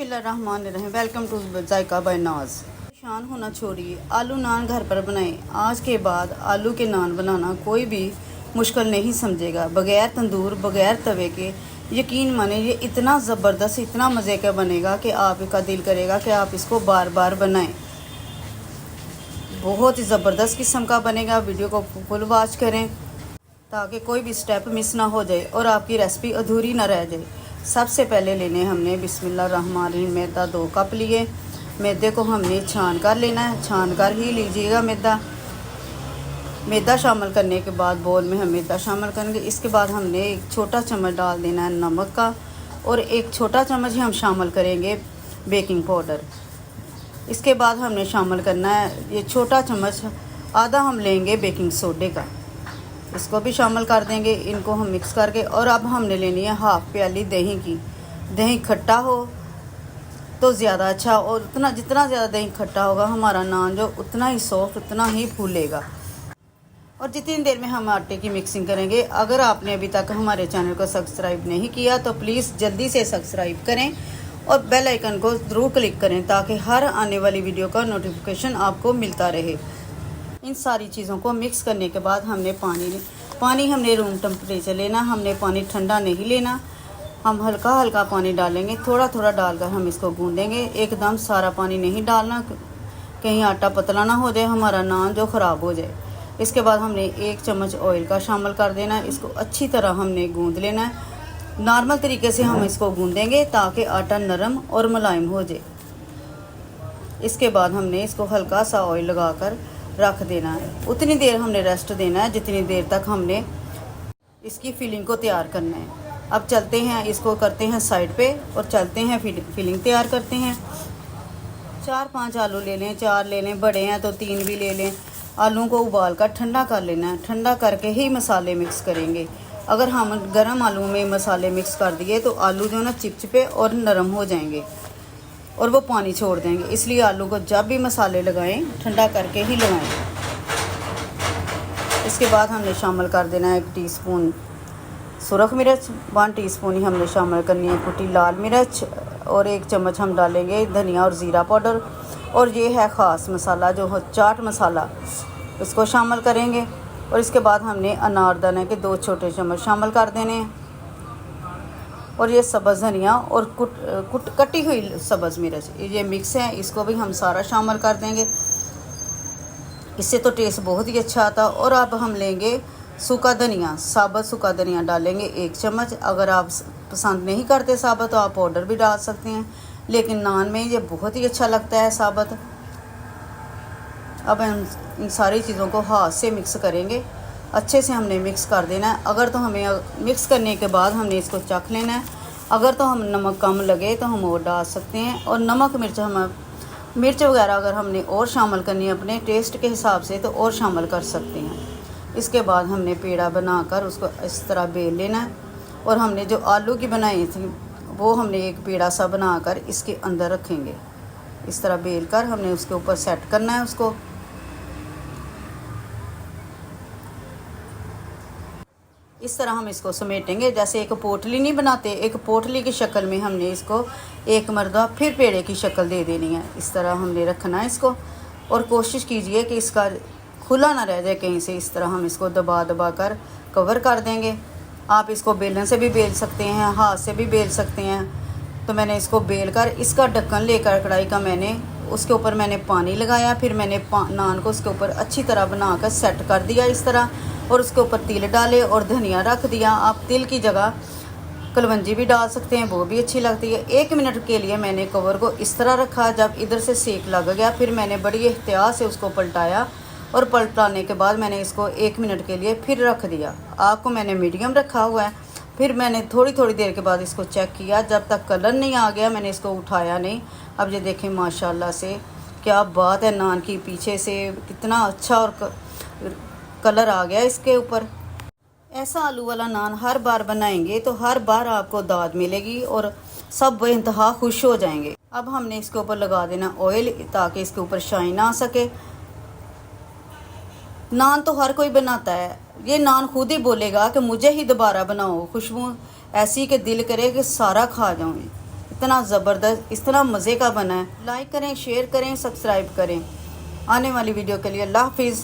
बिस्मिल्लाहिर्रहमानिर्रहीम। Welcome to JICA bye नाज। परेशान होना छोड़िए, आलू नान घर पर बनाएं। आज के बाद आलू के नान बनाना कोई भी मुश्किल नहीं समझेगा। बगैर तंदूर, बगैर तवे के यकीन माने ये इतना ज़बरदस्त, इतना मज़े का बनेगा कि आपका दिल करेगा कि आप इसको बार बार बनाएं। बहुत ही ज़बरदस्त किस्म का बनेगा। वीडियो को फुल वॉच करें ताकि कोई भी स्टेप मिस ना हो जाए और आपकी रेसिपी अधूरी ना रह जाए। सबसे पहले लेने हमने बिस्मिल्लाहिर्रहमानिर्रहीम मैदा 2 कप लिए। मैदे को हमने छान कर लेना है, छान कर ही लीजिएगा मैदा शामिल करने के बाद बोल में हम मैदा शामिल करेंगे। इसके बाद हमने एक छोटा चम्मच डाल देना है नमक का और एक छोटा चम्मच ही हम शामिल करेंगे बेकिंग पाउडर। इसके बाद हमने शामिल करना है ये छोटा चम्मच आधा हम लेंगे बेकिंग सोडे का, इसको भी शामिल कर देंगे। इनको हम मिक्स करके और अब हमने लेनी है हाफ़ प्याली दही की। दही खट्टा हो तो ज़्यादा अच्छा, और उतना जितना ज़्यादा दही खट्टा होगा हमारा नान जो उतना ही सॉफ्ट, उतना ही फूलेगा। और जितनी देर में हम आटे की मिक्सिंग करेंगे, अगर आपने अभी तक हमारे चैनल को सब्सक्राइब नहीं किया तो प्लीज़ जल्दी से सब्सक्राइब करें और बेल आइकन को ज़रूर क्लिक करें ताकि हर आने वाली वीडियो का नोटिफिकेशन आपको मिलता रहे। इन सारी चीज़ों को मिक्स करने के बाद हमने पानी हमने रूम टेम्परेचर लेना, हमने पानी ठंडा नहीं लेना। हम हल्का हल्का पानी डालेंगे, थोड़ा थोड़ा डालकर हम इसको गूंदेंगे। एकदम सारा पानी नहीं डालना, कहीं आटा पतला ना हो जाए, हमारा नान जो ख़राब हो जाए। इसके बाद हमने 1 चम्मच ऑयल का शामिल कर देना है। इसको अच्छी तरह हमने गूंद लेना है। नॉर्मल तरीके से हम इसको गूंदेंगे ताकि आटा नरम और मुलायम हो जाए। इसके बाद हमने इसको हल्का सा ऑयल लगाकर रख देना है। उतनी देर हमने रेस्ट देना है जितनी देर तक हमने इसकी फिलिंग को तैयार करना है। अब चलते हैं, इसको करते हैं साइड पे और चलते हैं फिलिंग तैयार करते हैं। 4-5 आलू ले लें, 4 ले लें, बड़े हैं तो 3 भी ले लें। आलू को उबाल कर ठंडा कर लेना है। ठंडा करके ही मसाले मिक्स करेंगे। अगर हम गर्म आलू में मसाले मिक्स कर दिए तो आलू जो है ना चिपचिपे और नरम हो जाएंगे और वो पानी छोड़ देंगे। इसलिए आलू को जब भी मसाले लगाएं ठंडा करके ही लगाएं। इसके बाद हमने शामिल कर देना है 1 टीस्पून सुरख मिर्च, 1 टीस्पून ही हमने शामिल करनी है कुटी लाल मिर्च और 1 चम्मच हम डालेंगे धनिया और ज़ीरा पाउडर। और ये है ख़ास मसाला जो है चाट मसाला, इसको शामिल करेंगे। और इसके बाद हमने अनारदाने के 2 छोटे चम्मच शामिल कर देने हैं। और ये सब्ज़ धनिया और कटी हुई सब्ज़ मिर्च ये मिक्स है, इसको भी हम सारा शामिल कर देंगे। इससे तो टेस्ट बहुत ही अच्छा आता। और अब हम लेंगे सूखा धनिया, साबुत सूखा धनिया डालेंगे 1 चम्मच। अगर आप पसंद नहीं करते साबुत तो आप पाउडर भी डाल सकते हैं, लेकिन नान में ये बहुत ही अच्छा लगता है साबुत। अब हम इन सारी चीज़ों को हाथ से मिक्स करेंगे। अच्छे से हमने मिक्स कर देना है। अगर तो हमें मिक्स करने के बाद हमने इसको चख लेना है। अगर तो हम नमक कम लगे तो हम और डाल सकते हैं। और नमक मिर्च वगैरह अगर हमने और शामिल करनी है अपने टेस्ट के हिसाब से तो और शामिल कर सकते हैं। इसके बाद हमने पेड़ा बनाकर उसको इस तरह बेल लेना है। और हमने जो आलू की बनाई थी वो हमने एक पेड़ा सा बनाकर इसके अंदर रखेंगे। इस तरह बेल कर हमने उसके ऊपर सेट करना है उसको। इस तरह हम इसको समेटेंगे। जैसे एक पोटली नहीं बनाते, एक पोटली की शक्ल में हमने इसको एक मरतबा फिर पेड़े की शक्ल दे देनी है। इस तरह हमने रखना है इसको। और कोशिश कीजिए कि इसका खुला ना रह जाए कहीं से। इस तरह हम इसको दबा दबा कर कवर कर देंगे। आप इसको बेलन से भी बेल सकते हैं, हाथ से भी बेल सकते हैं। तो मैंने इसको बेल कर इसका ढक्कन लेकर कढ़ाई का मैंने उसके ऊपर मैंने पानी लगाया। फिर मैंने नान को उसके ऊपर अच्छी तरह बनाकर सेट कर दिया इस तरह। और उसके ऊपर तिल डाले और धनिया रख दिया। आप तिल की जगह कलवंजी भी डाल सकते हैं, वो भी अच्छी लगती है। 1 मिनट के लिए मैंने कवर को इस तरह रखा। जब इधर से सेक लग गया फिर मैंने बड़ी एहतियात से उसको पलटाया और पलटाने के बाद मैंने इसको 1 मिनट के लिए फिर रख दिया। आग को मैंने मीडियम रखा हुआ है। फिर मैंने थोड़ी देर के बाद इसको चेक किया। जब तक कलर नहीं आ गया मैंने इसको उठाया नहीं। अब ये देखें माशाल्लाह से क्या बात है, नान की पीछे से कितना अच्छा और कलर आ गया इसके ऊपर। ऐसा आलू वाला नान हर बार बनाएंगे तो हर बार आपको दाद मिलेगी और सब बेइंतहा खुश हो जाएंगे। अब हमने इसके ऊपर लगा देना ऑयल ताकि इसके ऊपर शाइन आ सके। नान तो हर कोई बनाता है, ये नान खुद ही बोलेगा कि मुझे ही दोबारा बनाओ। खुशबू ऐसी कि दिल करे कि सारा खा जाऊँ। इतना इतना ज़बरदस्त, इतना मज़े का बना है। लाइक करें, शेयर करें, सब्सक्राइब करें। आने वाली वीडियो के लिए अल्लाह हाफिज़।